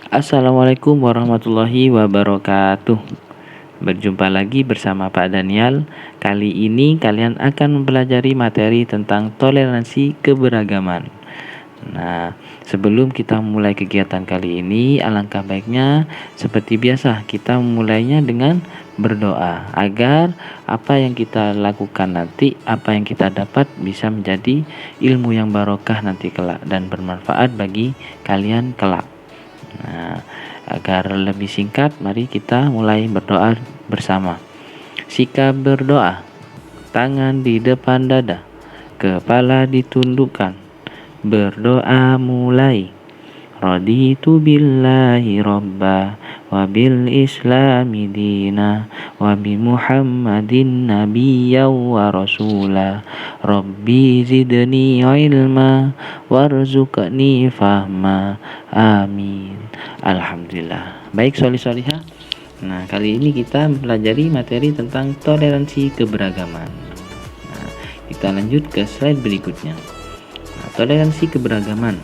Assalamualaikum warahmatullahi wabarakatuh. Berjumpa lagi bersama Pak Daniel. Kali ini kalian akan mempelajari materi tentang toleransi keberagaman. Nah, sebelum kita mulai kegiatan kali ini, alangkah baiknya seperti biasa kita memulainya dengan berdoa agar apa yang kita lakukan nanti, apa yang kita dapat bisa menjadi ilmu yang barokah nanti kelak dan bermanfaat bagi kalian kelak. Nah, agar lebih singkat, mari kita mulai berdoa bersama. Sikap berdoa, tangan di depan dada, kepala ditundukkan. Berdoa mulai. Raditu billahi robba wa bil islami dina wa bi muhammadin nabiyya wa rasula rabbi zidni ilma warzuqni fahma amin. Alhamdulillah. Baik solih-solihah. Nah, kali ini kita mempelajari materi tentang toleransi keberagaman. Nah, kita lanjut ke slide berikutnya. Nah, toleransi keberagaman.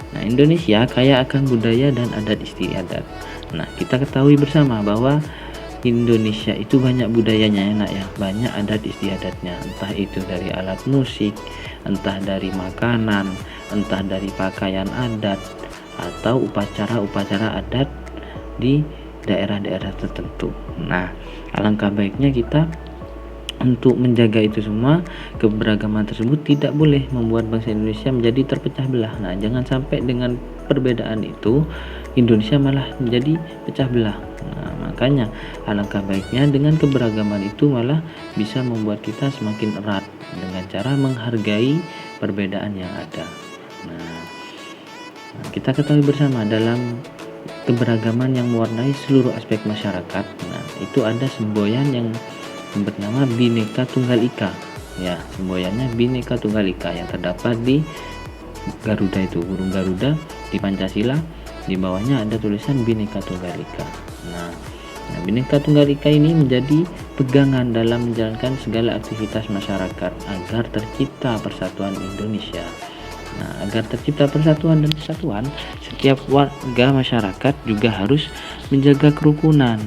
Nah, Indonesia kaya akan budaya dan adat istiadat. Nah, kita ketahui bersama bahwa Indonesia itu banyak budayanya enak ya, banyak adat istiadatnya, entah itu dari alat musik, entah dari makanan, entah dari pakaian adat, atau upacara-upacara adat di daerah-daerah tertentu. Nah, alangkah baiknya kita untuk menjaga itu semua, keberagaman tersebut tidak boleh membuat bangsa Indonesia menjadi terpecah belah. Nah, jangan sampai dengan perbedaan itu Indonesia malah menjadi pecah belah. Nah, makanya alangkah baiknya dengan keberagaman itu malah bisa membuat kita semakin erat dengan cara menghargai perbedaan yang ada. Nah, kita ketahui bersama dalam keberagaman yang mewarnai seluruh aspek masyarakat. Nah, itu ada semboyan yang bernama Bhinneka Tunggal Ika. Ya, semboyannya Bhinneka Tunggal Ika yang terdapat di Garuda itu, burung Garuda di Pancasila. Di bawahnya ada tulisan Bhinneka Tunggal Ika. Nah, Bhinneka Tunggal Ika ini menjadi pegangan dalam menjalankan segala aktivitas masyarakat agar tercipta persatuan Indonesia. Nah, agar tercipta persatuan dan kesatuan, setiap warga masyarakat juga harus menjaga kerukunan.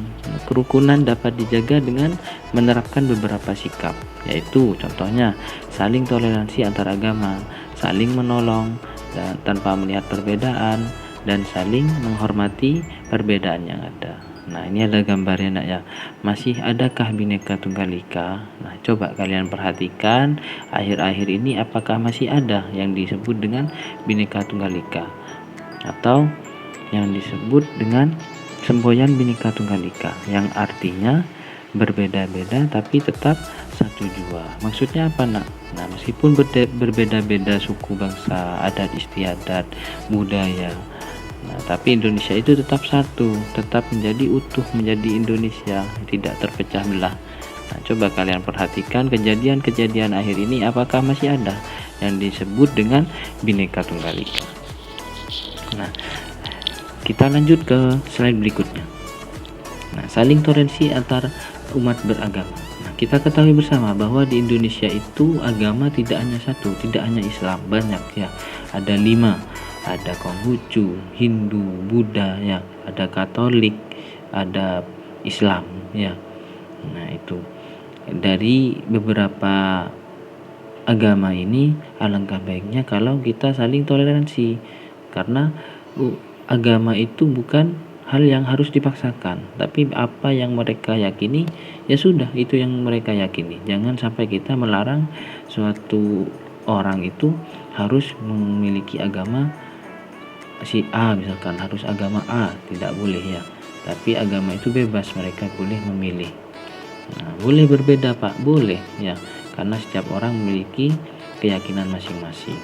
Kerukunan dapat dijaga dengan menerapkan beberapa sikap, yaitu contohnya saling toleransi antar agama, saling menolong dan tanpa melihat perbedaan, dan saling menghormati perbedaan yang ada. Nah, ini ada gambarnya nak ya. Masih adakah Bhinneka Tunggal Ika? Nah, coba kalian perhatikan akhir-akhir ini apakah masih ada yang disebut dengan Bhinneka Tunggal Ika atau yang disebut dengan semboyan Bhinneka Tunggal Ika yang artinya berbeda-beda tapi tetap satu jua. Maksudnya apa nak? Nah, meskipun berbeda-beda suku, bangsa, adat istiadat, budaya, nah, tapi Indonesia itu tetap satu, tetap menjadi utuh, menjadi Indonesia, tidak terpecah belah. Nah, coba kalian perhatikan kejadian-kejadian akhir ini apakah masih ada yang disebut dengan Bhinneka Tunggal Ika. Nah, kita lanjut ke slide berikutnya. Nah, saling toleransi antar umat beragama. Nah, kita ketahui bersama bahwa di Indonesia itu agama tidak hanya satu, tidak hanya Islam, banyak ya. Ada 5. Ada Konghucu, Hindu, Buddha ya, ada Katolik, ada Islam ya. Nah, itu dari beberapa agama ini alangkah baiknya kalau kita saling toleransi, karena agama itu bukan hal yang harus dipaksakan, tapi apa yang mereka yakini ya sudah, itu yang mereka yakini. Jangan sampai kita melarang suatu orang itu harus memiliki agama si A, misalkan harus agama A, tidak boleh ya. Tapi agama itu bebas, mereka boleh memilih. Nah, boleh berbeda Pak, boleh ya, karena setiap orang memiliki keyakinan masing-masing.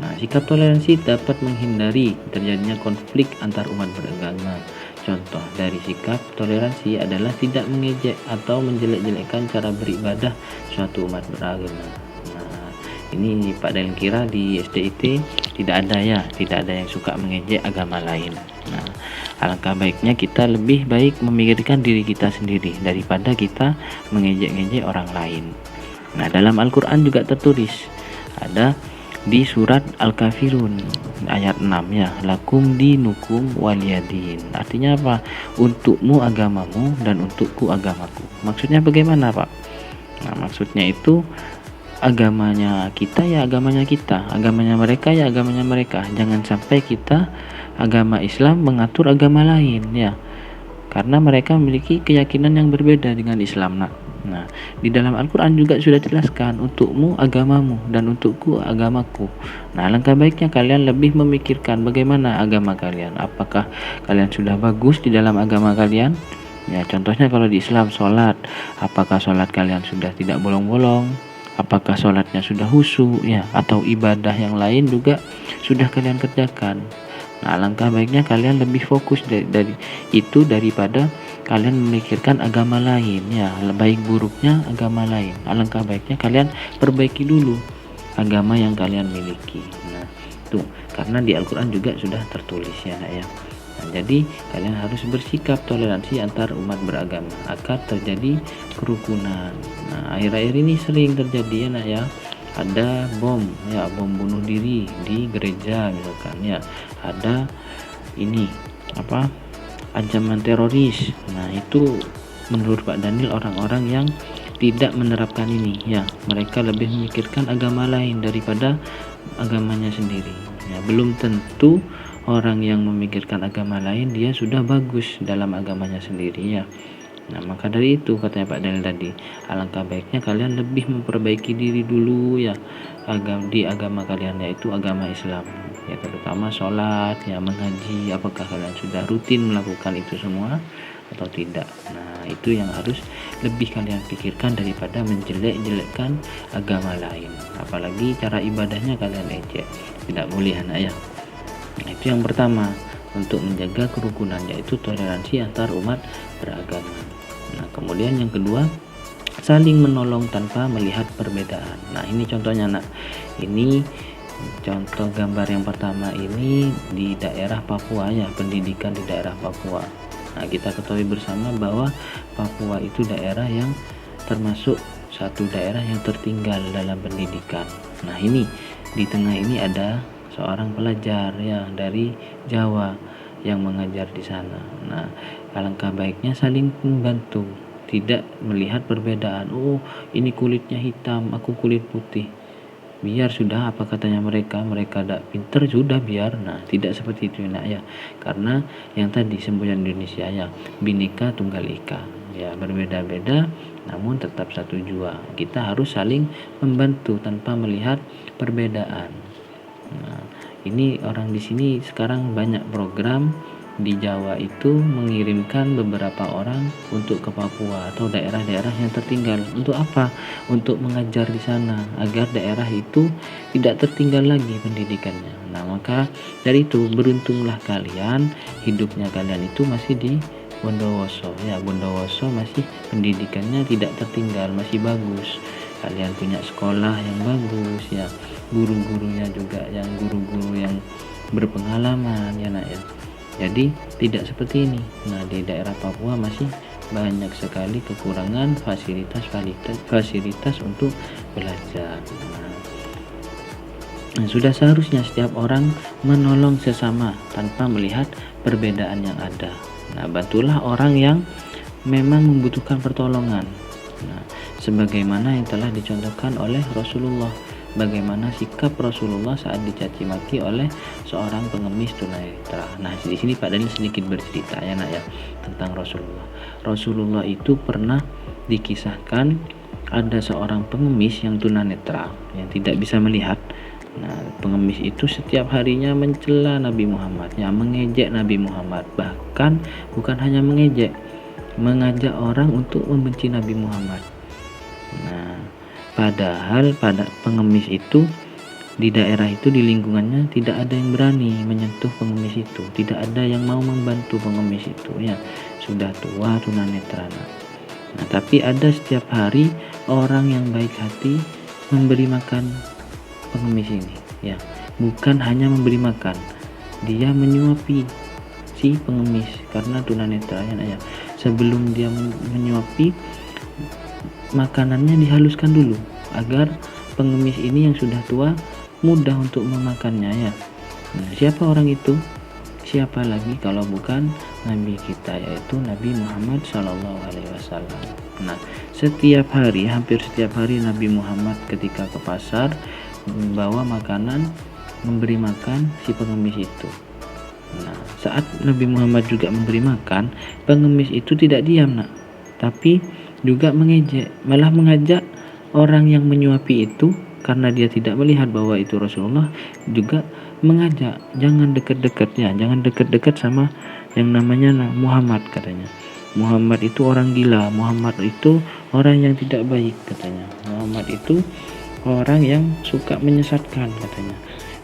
Nah, sikap toleransi dapat menghindari terjadinya konflik antar umat beragama. Contoh dari sikap toleransi adalah tidak mengejek atau menjelek-jelekkan cara beribadah suatu umat beragama. Nah, ini Pak Daniel kira di SDIT tidak ada ya, tidak ada yang suka mengejek agama lain. Nah, alangkah baiknya kita lebih baik memikirkan diri kita sendiri daripada kita mengejek-ngejek orang lain. Nah, dalam Al-Quran juga tertulis ada di surat Al-Kafirun ayat 6 ya, lakum dinukum waliyadin. Artinya apa? Untukmu agamamu dan untukku agamaku. Maksudnya bagaimana, Pak? Nah, maksudnya itu agamanya kita ya agamanya kita, agamanya mereka ya agamanya mereka. Jangan sampai kita agama Islam mengatur agama lain ya, karena mereka memiliki keyakinan yang berbeda dengan Islam. Nah, di dalam Al-Quran juga sudah jelaskan, untukmu agamamu dan untukku agamaku. Nah, alangkah baiknya kalian lebih memikirkan bagaimana agama kalian. Apakah kalian sudah bagus di dalam agama kalian? Ya, contohnya kalau di Islam sholat, apakah sholat kalian sudah tidak bolong-bolong? Apakah sholatnya sudah khusyuk ya, atau ibadah yang lain juga sudah kalian kerjakan? Nah, alangkah baiknya kalian lebih fokus dari itu daripada kalian memikirkan agama lain ya, baik buruknya agama lain. Alangkah baiknya kalian perbaiki dulu agama yang kalian miliki. Nah, tuh karena di Al-Quran juga sudah tertulis ya nak ya. Nah, jadi kalian harus bersikap toleransi antar umat beragama agar terjadi kerukunan. Nah, akhir-akhir ini sering terjadi ya nak ya, ada bom bunuh diri di gereja misalkan ya, ada ini ancaman teroris. Nah, itu menurut Pak Daniel orang-orang yang tidak menerapkan ini ya, mereka lebih memikirkan agama lain daripada agamanya sendiri ya. Belum tentu orang yang memikirkan agama lain dia sudah bagus dalam agamanya sendiri ya. Nah, maka dari itu katanya Pak Daniel tadi, alangkah baiknya kalian lebih memperbaiki diri dulu ya, di agama kalian, yaitu agama Islam ya, terutama sholat ya, mengaji. Apakah kalian sudah rutin melakukan itu semua atau tidak? Nah, itu yang harus lebih kalian pikirkan daripada menjelek-jelekkan agama lain, apalagi cara ibadahnya kalian ejek. Tidak boleh anak ya. Nah, itu yang pertama, untuk menjaga kerukunan, yaitu toleransi antar umat beragama. Nah, kemudian yang kedua, saling menolong tanpa melihat perbedaan. Nah, ini contohnya nak, ini contoh gambar yang pertama ini di daerah Papua ya, pendidikan di daerah Papua. Nah, kita ketahui bersama bahwa Papua itu daerah yang termasuk satu daerah yang tertinggal dalam pendidikan. Nah, ini di tengah ini ada seorang pelajar ya dari Jawa yang mengajar di sana. Nah, alangkah baiknya saling membantu, tidak melihat perbedaan. Oh, ini kulitnya hitam, aku kulit putih. Biar sudah apa katanya mereka tak pinter sudah biar. Nah, tidak seperti itu nak ya. Karena yang tadi semboyan Indonesia ya, Bhinneka Tunggal Ika. Ya, berbeda-beda namun tetap satu jua. Kita harus saling membantu tanpa melihat perbedaan. Nah, ini orang di sini sekarang banyak program di Jawa itu mengirimkan beberapa orang untuk ke Papua atau daerah-daerah yang tertinggal. Untuk apa? Untuk mengajar di sana agar daerah itu tidak tertinggal lagi pendidikannya. Nah, maka dari itu beruntunglah kalian, hidupnya kalian itu masih di Bondowoso ya. Bondowoso masih pendidikannya tidak tertinggal, masih bagus. Kalian punya sekolah yang bagus ya, guru-gurunya juga yang guru-guru yang berpengalaman ya nak ya. Jadi tidak seperti ini. Nah, di daerah Papua masih banyak sekali kekurangan fasilitas untuk belajar. Nah, sudah seharusnya setiap orang menolong sesama tanpa melihat perbedaan yang ada. Nah, bantulah orang yang memang membutuhkan pertolongan. Nah, sebagaimana yang telah dicontohkan oleh Rasulullah, bagaimana sikap Rasulullah saat dicaci maki oleh seorang pengemis tunanetra. Nah, di sini Pak Daniel sedikit bercerita ya nak ya tentang Rasulullah. Rasulullah itu pernah dikisahkan ada seorang pengemis yang tunanetra yang tidak bisa melihat. Nah, pengemis itu setiap harinya mencela Nabi Muhammad, ya, mengejek Nabi Muhammad, bahkan bukan hanya mengejek, mengajak orang untuk membenci Nabi Muhammad. Nah, padahal pada pengemis itu di daerah itu, di lingkungannya tidak ada yang berani menyentuh pengemis itu, tidak ada yang mau membantu pengemis itu ya, sudah tua tunanetra. Nah, tapi ada setiap hari orang yang baik hati memberi makan pengemis ini ya, bukan hanya memberi makan, dia menyuapi si pengemis karena tunanetra ya. Sebelum dia menyuapi, makanannya dihaluskan dulu agar pengemis ini yang sudah tua mudah untuk memakannya ya. Nah, siapa orang itu? Siapa lagi kalau bukan Nabi kita, yaitu Nabi Muhammad Shallallahu Alaihi Wasallam. Nah, setiap hari, hampir setiap hari Nabi Muhammad ketika ke pasar membawa makanan, memberi makan si pengemis itu. Nah, saat Nabi Muhammad juga memberi makan, pengemis itu tidak diam, tapi juga mengejek, malah mengajak orang yang menyuapi itu, karena dia tidak melihat bahwa itu Rasulullah, juga mengajak jangan dekat-dekat sama yang namanya Muhammad, katanya. Muhammad itu orang gila, Muhammad itu orang yang tidak baik, katanya. Muhammad itu orang yang suka menyesatkan, katanya.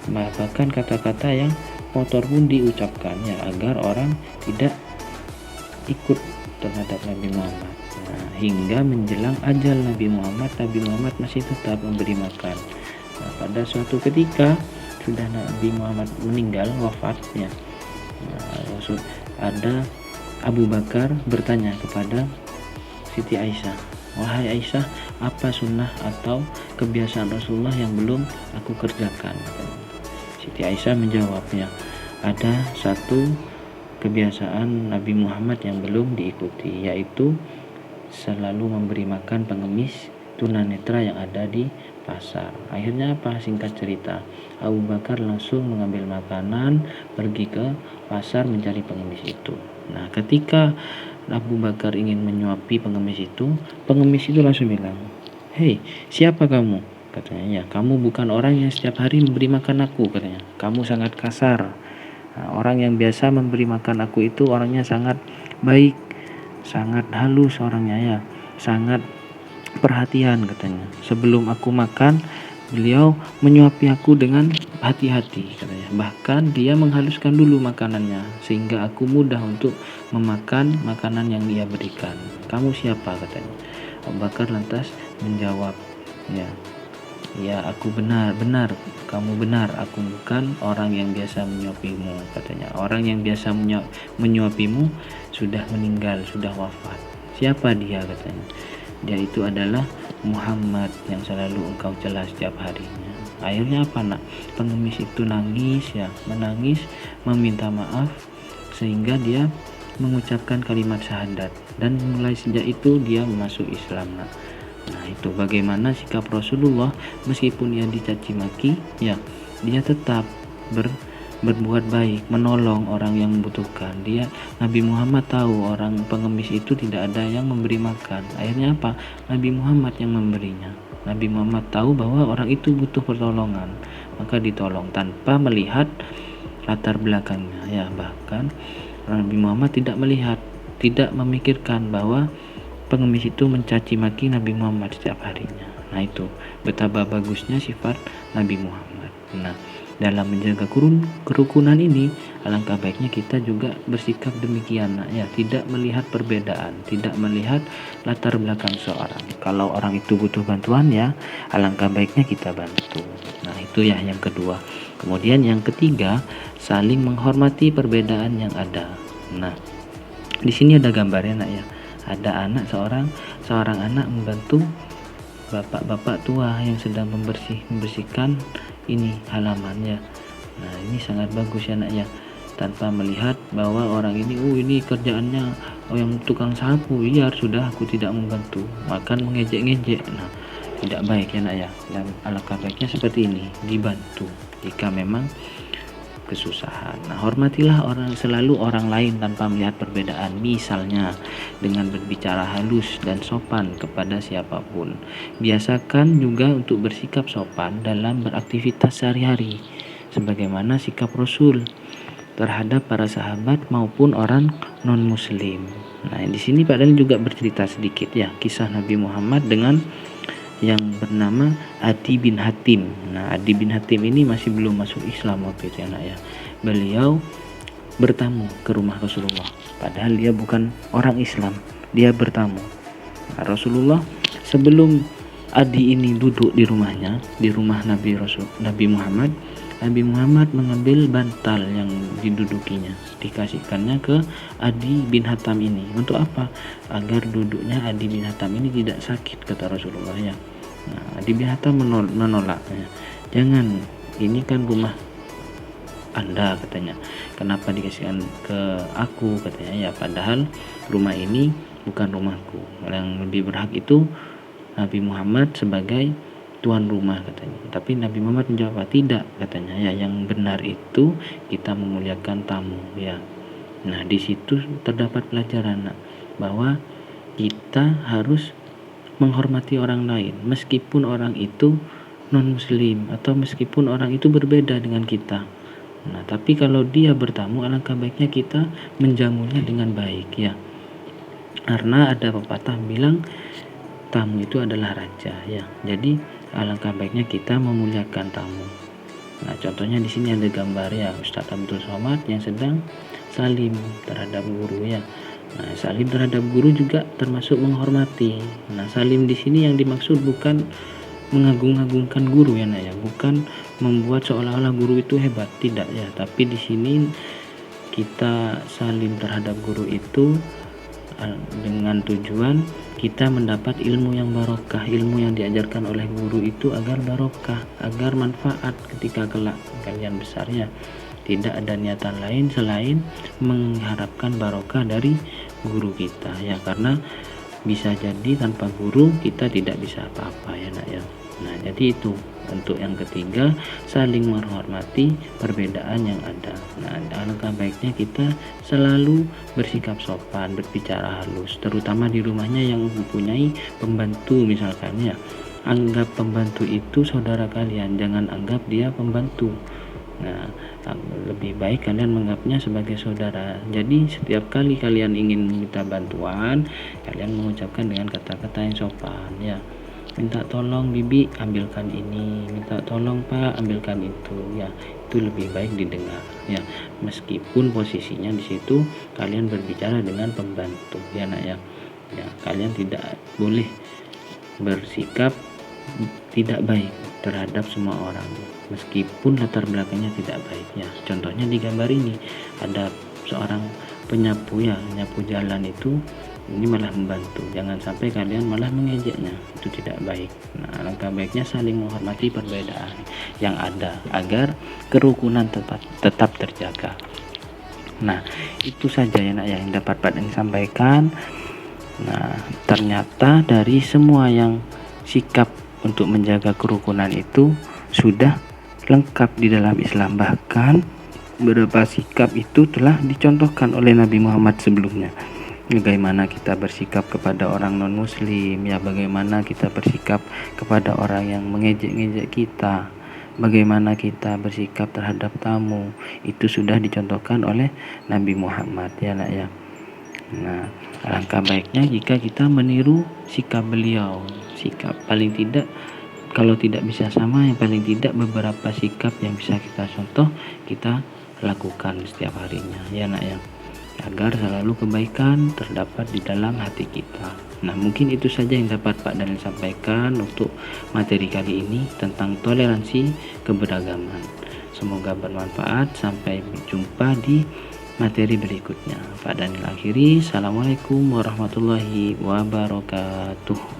Bahkan kata-kata yang kotor pun diucapkannya agar orang tidak ikut terhadap Nabi Muhammad. Nah, hingga menjelang ajal Nabi Muhammad masih tetap memberi makan. Nah, pada suatu ketika sudah Nabi Muhammad meninggal, wafatnya. Nah, ada Abu Bakar bertanya kepada Siti Aisyah, "Wahai Aisyah, apa sunnah atau kebiasaan Rasulullah yang belum aku kerjakan?" Siti Aisyah menjawabnya, "Ada satu kebiasaan Nabi Muhammad yang belum diikuti, yaitu selalu memberi makan pengemis tunanetra yang ada di pasar." Akhirnya apa? Singkat cerita, Abu Bakar langsung mengambil makanan, pergi ke pasar mencari pengemis itu. Nah, ketika Abu Bakar ingin menyuapi pengemis itu langsung bilang, "Hei, siapa kamu?" Katanya, "Ya, kamu bukan orang yang setiap hari memberi makan aku," katanya. "Kamu sangat kasar. Nah, orang yang biasa memberi makan aku itu orangnya sangat baik, sangat halus orangnya ya, sangat perhatian," katanya. "Sebelum aku makan, beliau menyuapi aku dengan hati-hati," katanya. "Bahkan dia menghaluskan dulu makanannya sehingga aku mudah untuk memakan makanan yang dia berikan. Kamu siapa?" katanya. Abu Bakar lantas menjawab, Ya, aku benar, kamu benar, aku bukan orang yang biasa menyuapimu," katanya. "Orang yang biasa menyuapimu sudah meninggal, sudah wafat." "Siapa dia?" katanya. "Dia itu adalah Muhammad yang selalu engkau cela setiap harinya." Akhirnya apa, pengemis itu menangis, meminta maaf, sehingga dia mengucapkan kalimat syahadat, dan mulai sejak itu dia masuk Islam. Nah, itu bagaimana sikap Rasulullah, meskipun dia dicaci maki, dia tetap berbuat baik, menolong orang yang membutuhkan. Nabi Muhammad tahu orang pengemis itu tidak ada yang memberi makan. Akhirnya apa? Nabi Muhammad yang memberinya. Nabi Muhammad tahu bahwa orang itu butuh pertolongan, maka ditolong tanpa melihat latar belakangnya. Bahkan Nabi Muhammad tidak memikirkan bahwa pengemis itu mencaci maki Nabi Muhammad setiap harinya. Nah, itu betapa bagusnya sifat Nabi Muhammad. Nah, dalam menjaga kerukunan ini, alangkah baiknya kita juga bersikap demikian, tidak melihat perbedaan, tidak melihat latar belakang seorang. Kalau orang itu butuh bantuan, alangkah baiknya kita bantu. Nah, itu yang kedua. Kemudian yang ketiga, saling menghormati perbedaan yang ada. Nah, di sini ada gambarnya, ada seorang anak membantu bapak-bapak tua yang sedang membersihkan ini halamannya. Nah, ini sangat bagus tanpa melihat bahwa orang ini kerjaannya yang tukang sapu, biar sudah aku tidak membantu, makan mengejek-ngejek. Nah, tidak baik dan alangkah baiknya seperti ini, dibantu jika memang kesusahan. Nah, hormatilah selalu orang lain tanpa melihat perbedaan, misalnya dengan berbicara halus dan sopan kepada siapapun. Biasakan juga untuk bersikap sopan dalam beraktivitas sehari-hari, sebagaimana sikap Rasul terhadap para sahabat maupun orang non-muslim. Nah, di sini Pak Dan juga bercerita sedikit kisah Nabi Muhammad dengan yang bernama Adi bin Hatim. Nah, Adi bin Hatim ini masih belum masuk Islam waktu itu Beliau bertamu ke rumah Rasulullah, padahal dia bukan orang Islam. Dia bertamu. Nah, Rasulullah sebelum Adi ini duduk di rumahnya, di rumah Nabi Muhammad mengambil bantal yang didudukinya, dikasihkannya ke Adi bin Hatim ini. Untuk apa? Agar duduknya Adi bin Hatim ini tidak sakit, kata Rasulullah Nah, Adi bin Hatim menolak. Jangan ini kan rumah Anda katanya, kenapa dikasihkan ke aku katanya. Ya padahal rumah ini bukan rumahku, yang lebih berhak itu Nabi Muhammad sebagai tuan rumah katanya. Tapi Nabi Muhammad menjawab, tidak katanya, ya yang benar itu kita memuliakan tamu ya. Nah di situ terdapat pelajaran bahwa kita harus menghormati orang lain meskipun orang itu non muslim atau meskipun orang itu berbeda dengan kita. Nah tapi kalau dia bertamu, alangkah baiknya kita menjamunya dengan baik ya, karena ada pepatah bilang tamu itu adalah raja ya. Jadi alangkah baiknya kita memuliakan tamu. Nah contohnya di sini ada gambar ya Ustadz Abdul Somad yang sedang salim terhadap guru ya. Nah, salim terhadap guru juga termasuk menghormati. Nah, salim di sini yang dimaksud bukan mengagung-agungkan guru ya, ya, bukan membuat seolah-olah guru itu hebat, tidak ya. Tapi di sini kita salim terhadap guru itu dengan tujuan kita mendapat ilmu yang barokah, ilmu yang diajarkan oleh guru itu agar barokah, agar manfaat ketika kelak kalian besarnya. Tidak ada niatan lain selain mengharapkan barokah dari guru kita ya, karena bisa jadi tanpa guru kita tidak bisa apa-apa ya nak ya. Nah jadi itu untuk yang ketiga, saling menghormati perbedaan yang ada. Nah alangkah baiknya kita selalu bersikap sopan, berbicara halus, terutama di rumahnya yang mempunyai pembantu misalkan ya. Anggap pembantu itu saudara kalian, jangan anggap dia pembantu. Nah, lebih baik kalian menganggapnya sebagai saudara. Jadi setiap kali kalian ingin minta bantuan, kalian mengucapkan dengan kata-kata yang sopan ya. Minta tolong bibi ambilkan ini, minta tolong pak ambilkan itu ya. Itu lebih baik didengar ya. Meskipun posisinya di situ kalian berbicara dengan pembantu ya nak ya. Ya, kalian tidak boleh bersikap tidak baik terhadap semua orang meskipun latar belakangnya tidak baik ya. Contohnya di gambar ini ada seorang penyapu ya, menyapu jalan itu, ini malah membantu. Jangan sampai kalian malah mengejeknya, itu tidak baik. Nah alangkah baiknya saling menghormati perbedaan yang ada agar kerukunan tetap terjaga. Nah itu saja ya nak yang dapat Pak Dani sampaikan. Nah ternyata dari semua yang sikap untuk menjaga kerukunan itu sudah lengkap di dalam Islam. Bahkan beberapa sikap itu telah dicontohkan oleh Nabi Muhammad sebelumnya. Bagaimana kita bersikap kepada orang non muslim ya, bagaimana kita bersikap kepada orang yang mengejek-ngejek kita, bagaimana kita bersikap terhadap tamu, itu sudah dicontohkan oleh Nabi Muhammad ya nak ya. Nah alangkah baiknya jika kita meniru sikap beliau, sikap paling tidak, kalau tidak bisa sama, yang paling tidak beberapa sikap yang bisa kita contoh kita lakukan setiap harinya ya nak ya, agar selalu kebaikan terdapat di dalam hati kita. Nah mungkin itu saja yang dapat Pak Daniel sampaikan untuk materi kali ini tentang toleransi keberagaman. Semoga bermanfaat. Sampai jumpa di materi berikutnya. Pak Daniel akhiri. Assalamualaikum warahmatullahi wabarakatuh.